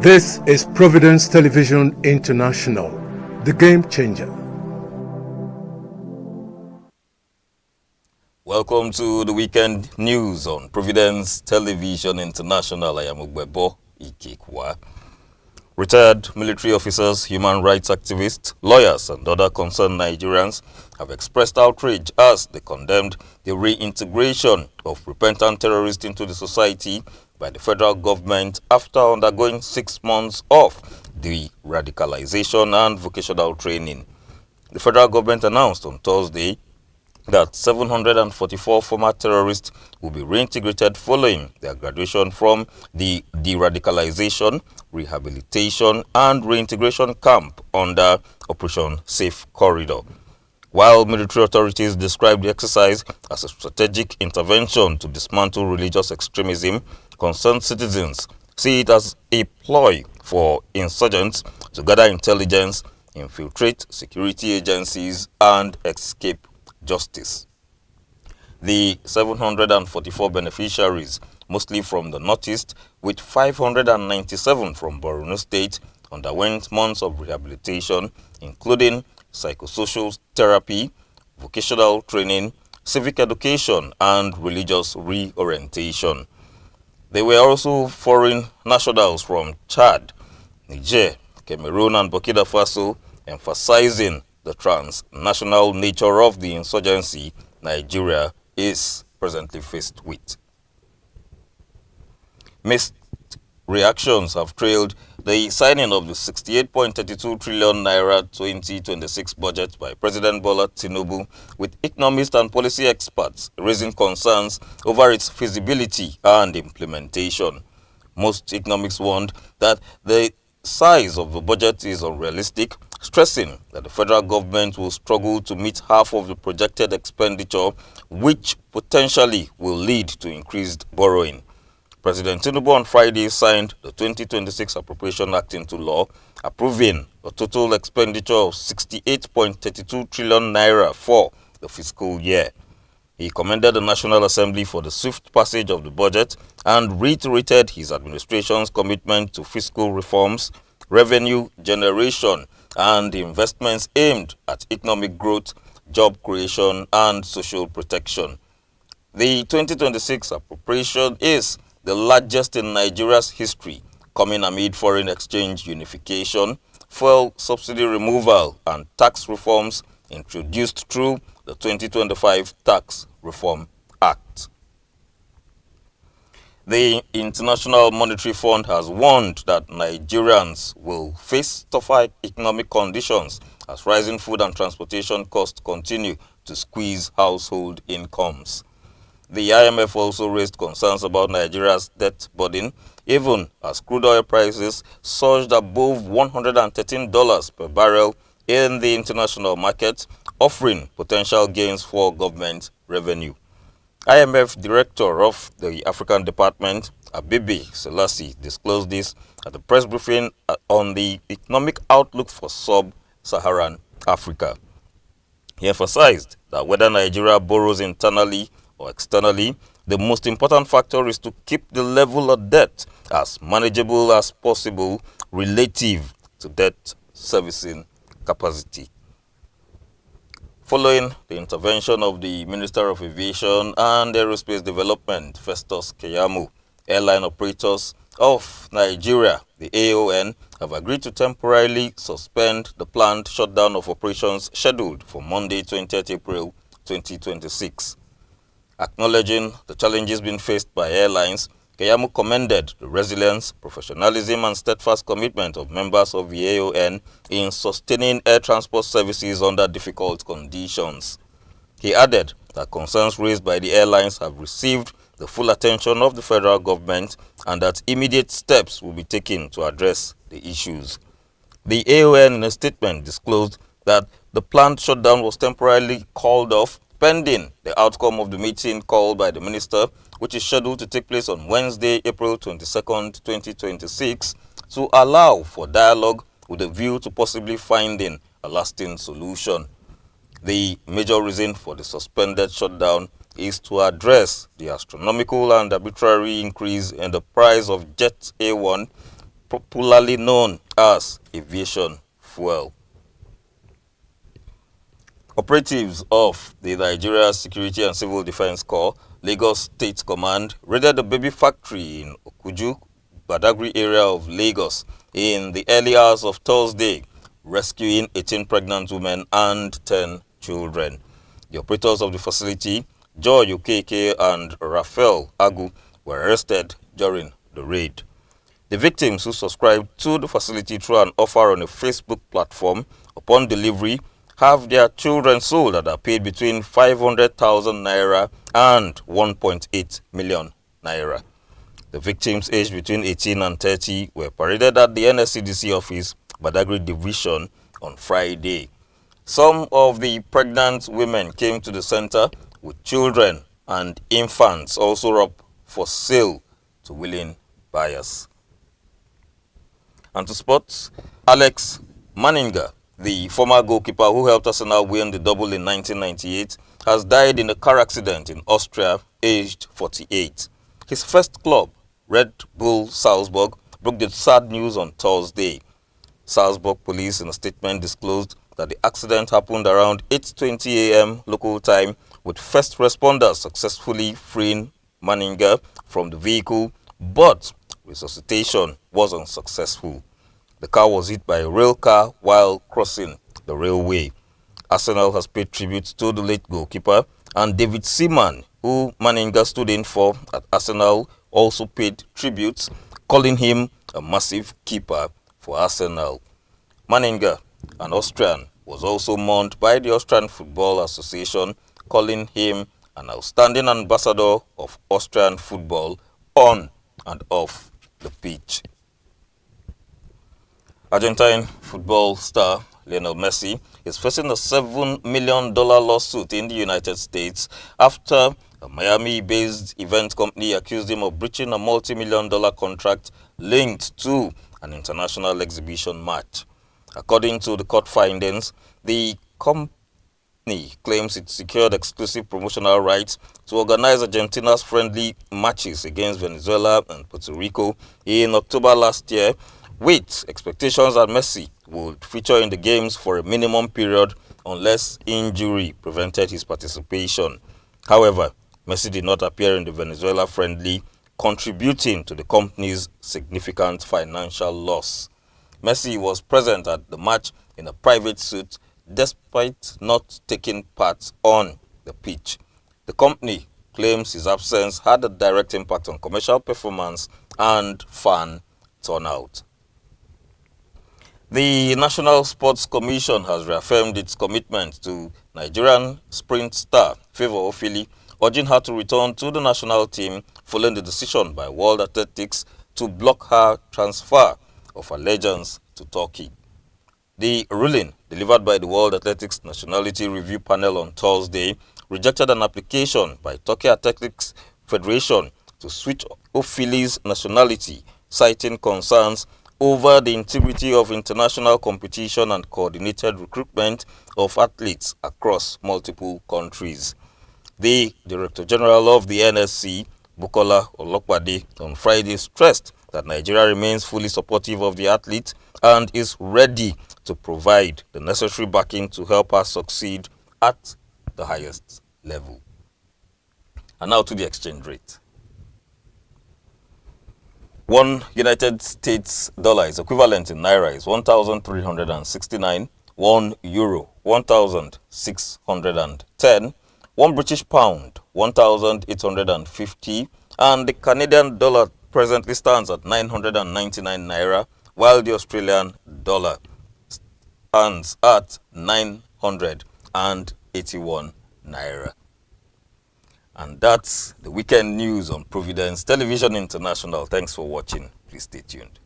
This is Providence Television International, the game changer. Welcome to the weekend news on Providence Television International. I am Ugbebo Ikekwa. Retired military officers, human rights activists, lawyers, and other concerned Nigerians have expressed outrage as they condemned the reintegration of repentant terrorists into the society by the federal government after undergoing 6 months of de-radicalization and vocational training. The federal government announced on Thursday that 744 former terrorists will be reintegrated following their graduation from the de-radicalization, rehabilitation, and reintegration camp under Operation Safe Corridor. While military authorities described the exercise as a strategic intervention to dismantle religious extremism, concerned citizens see it as a ploy for insurgents to gather intelligence, infiltrate security agencies, and escape justice. The 744 beneficiaries, mostly from the Northeast, with 597 from Borno State, underwent months of rehabilitation, including psychosocial therapy, vocational training, civic education, and religious reorientation. There were also foreign nationals from Chad, Niger, Cameroon, and Burkina Faso, emphasizing the transnational nature of the insurgency Nigeria is presently faced with. Mixed reactions have trailed the signing of the 68.32 trillion naira 2026 budget by President Bola Tinubu, with economists and policy experts raising concerns over its feasibility and implementation. Most economists warned that the size of the budget is unrealistic, stressing that the federal government will struggle to meet half of the projected expenditure, which potentially will lead to increased borrowing. President Tinubu on Friday signed the 2026 Appropriation Act into law, approving a total expenditure of 68.32 trillion naira for the fiscal year. He commended the National Assembly for the swift passage of the budget and reiterated his administration's commitment to fiscal reforms, revenue generation, and investments aimed at economic growth, job creation, and social protection. The 2026 appropriation is the largest in Nigeria's history, coming amid foreign exchange unification, fuel subsidy removal, and tax reforms introduced through the 2025 Tax Reform Act. The International Monetary Fund has warned that Nigerians will face tougher economic conditions as rising food and transportation costs continue to squeeze household incomes. The IMF also raised concerns about Nigeria's debt burden, even as crude oil prices surged above $113 per barrel in the international market, offering potential gains for government revenue. IMF Director of the African Department, Abibi Selassie, disclosed this at a press briefing on the economic outlook for sub-Saharan Africa. He emphasized that whether Nigeria borrows internally or externally, the most important factor is to keep the level of debt as manageable as possible relative to debt servicing capacity. Following the intervention of the Minister of Aviation and Aerospace Development, Festus Keyamo, airline operators of Nigeria, the AON, have agreed to temporarily suspend the planned shutdown of operations scheduled for Monday, 20th April 2026. Acknowledging the challenges being faced by airlines, Keyamo commended the resilience, professionalism, and steadfast commitment of members of the AON in sustaining air transport services under difficult conditions. He added that concerns raised by the airlines have received the full attention of the federal government and that immediate steps will be taken to address the issues. The AON in a statement disclosed that the planned shutdown was temporarily called off pending the outcome of the meeting called by the minister, which is scheduled to take place on Wednesday, April 22nd, 2026, to allow for dialogue with a view to possibly finding a lasting solution. The major reason for the suspended shutdown is to address the astronomical and arbitrary increase in the price of Jet A1, popularly known as aviation fuel. Operatives of the Nigeria Security and Civil Defense Corps, Lagos State Command, raided a baby factory in Okuju, Badagry area of Lagos in the early hours of Thursday, rescuing 18 pregnant women and 10 children. The operators of the facility, Joy Okeke and Raphael Agu, were arrested during the raid. The victims, who subscribed to the facility through an offer on a Facebook platform, upon delivery, have their children sold and are paid between 500,000 naira and 1.8 million naira. The victims, aged between 18 and 30, were paraded at the NSCDC office, Badagry Division, on Friday. Some of the pregnant women came to the center with children and infants also up for sale to willing buyers. And to sports, Alex Manninger, the former goalkeeper who helped Arsenal win the double in 1998, has died in a car accident in Austria, aged 48. His first club, Red Bull Salzburg, broke the sad news on Thursday. Salzburg police, in a statement, disclosed that the accident happened around 8:20 a.m. local time, with first responders successfully freeing Manninger from the vehicle, but resuscitation was unsuccessful. The car was hit by a rail car while crossing the railway. Arsenal has paid tribute to the late goalkeeper, and David Seaman, who Manninger stood in for at Arsenal, also paid tribute, calling him a massive keeper for Arsenal. Manninger, an Austrian, was also mourned by the Austrian Football Association, calling him an outstanding ambassador of Austrian football on and off the pitch. Argentine football star Lionel Messi is facing a $7 million lawsuit in the United States after a Miami-based event company accused him of breaching a multi-million-dollar contract linked to an international exhibition match. According to the court findings, the company claims it secured exclusive promotional rights to organize Argentina's friendly matches against Venezuela and Puerto Rico in October last year, with expectations that Messi would feature in the games for a minimum period unless injury prevented his participation. However, Messi did not appear in the Venezuela friendly, contributing to the company's significant financial loss. Messi was present at the match in a private suite despite not taking part on the pitch. The company claims his absence had a direct impact on commercial performance and fan turnout. The National Sports Commission has reaffirmed its commitment to Nigerian sprint star Favour Ofili, urging her to return to the national team following the decision by World Athletics to block her transfer of allegiance to Turkey. The ruling, delivered by the World Athletics Nationality Review Panel on Thursday, rejected an application by Turkey Athletics Federation to switch Ofili's nationality, citing concerns over the integrity of international competition and coordinated recruitment of athletes across multiple countries. The Director General of the NSC, Bukola Olopade, on Friday stressed that Nigeria remains fully supportive of the athlete and is ready to provide the necessary backing to help her succeed at the highest level. And now to the exchange rate. One United States dollar is equivalent in naira is 1,369, 1 euro 1,610, 1 British pound 1,850, and the Canadian dollar presently stands at 999 naira, while the Australian dollar stands at 981 naira. And that's the weekend news on Providence Television International. Thanks for watching. Please stay tuned.